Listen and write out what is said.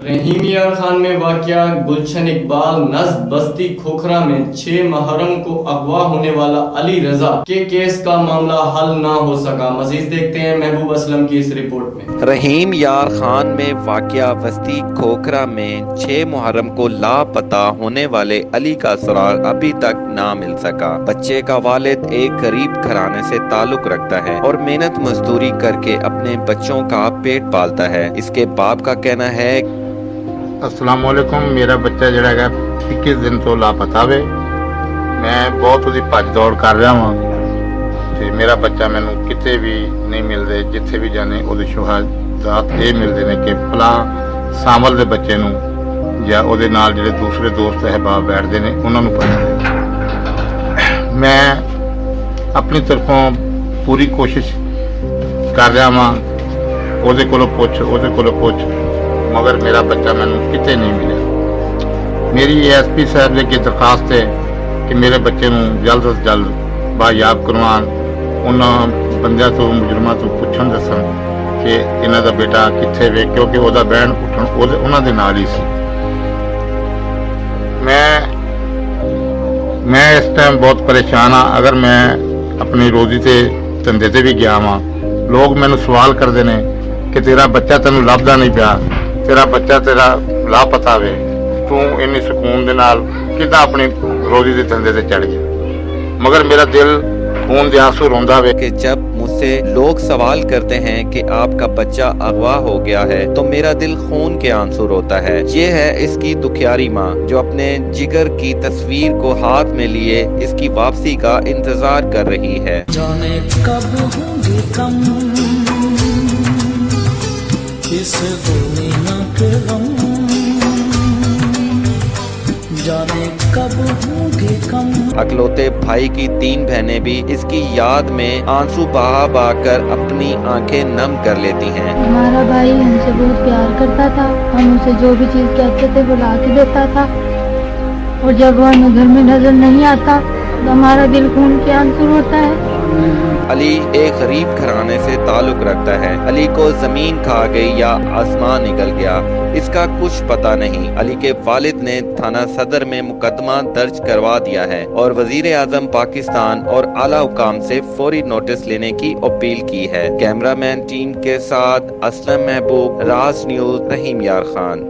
रहीम यार खान में वाक़या गुलशन इकबाल नस्ब बस्ती खोखरा में 6 मुहर्रम को अगवा होने वाला अली रजा के केस का मामला हल ना हो सका। मजीद देखते हैं महबूब असलम की इस रिपोर्ट में। रहीम यार खान में वाक़या बस्ती खोखरा में 6 मुहर्रम को लापता होने वाले अली का सुराग अभी तक ना मिल सका। बच्चे का वालिद एक गरीब घराने से ताल्लुक रखता है और मेहनत मजदूरी करके अपने बच्चों का पेट पालता है। इसके बाप का कहना है अस्सलाम वालेकुम। मेरा बच्चा जिहड़ा है 21 दिन तो लापता वे। मैं बहुत उसकी भज दौड़ कर रहा हाँ तो मेरा बच्चा मैनू किते भी नहीं मिलते। जिथे भी जाने उहदे शहादत ये मिलते हैं कि फलां सामल के बच्चे नूं या उहदे नाल जिहड़े दूसरे दोस्त अहबाब बैठते हैं उन्होंने पता है। मैं अपनी तरफों पूरी कोशिश कर रहा हाँ, उहदे कोलों पुछ मगर मेरा बच्चा मैनू किते नहीं मिला। मेरी SP साहब अगे दरखास्त है कि मेरे बच्चे नूं जल्द से जल्द बायाब करवान, उन्होंने बंदियां तो मुजरमां तो पुछन दसन कि इन्हां दा बेटा कित्थे वे, क्योंकि उहदा बहन उठन उन्हां दे नाल ही सी। मैं इस टाइम बहुत परेशान हाँ। अगर मैं अपनी रोजी ते धंधे ते भी गया हाँ, लोग मैनू सवाल करते हैं कि तेरा बच्चा तेनू लभदा नहीं पिया, तेरा बच्चा तेरा लापता वे, तू इन्नी सुकून दे नाल किदां अपनी रोजी दे धंधे ते चढ़ गया। मगर मेरा दिल खून दे आंसू रोंदा वे कि जब मुझसे लोग सवाल करते हैं कि आपका बच्चा अगवा हो गया है तो मेरा दिल खून के आंसू रोता है। ये है इसकी दुखियारी माँ जो अपने जिगर की तस्वीर को हाथ में लिए इसकी वापसी का इंतजार कर रही है। जाने कब होंगे कम इस दुनिया के गम, जाने कब होंगे कम। अकलौते भाई की 3 बहनें भी इसकी याद में आंसू बहा बहा कर अपनी आंखें नम कर लेती हैं। हमारा भाई हमसे बहुत प्यार करता था, हम उसे जो भी चीज कहते थे वो ला के देता था और जब वह घर में नजर नहीं आता तो हमारा दिल खून के आंसू होता है। अली एक गरीब घराने से ताल्लुक रखता है। अली को जमीन खा गई या आसमान निकल गया, इसका कुछ पता नहीं। अली के वालिद ने थाना सदर में मुकदमा दर्ज करवा दिया है और वजीर आजम पाकिस्तान और आला हुकाम से फौरी नोटिस लेने की अपील की है। कैमरामैन टीम के साथ असलम महबूब, राज न्यूज, रहीम यार खान।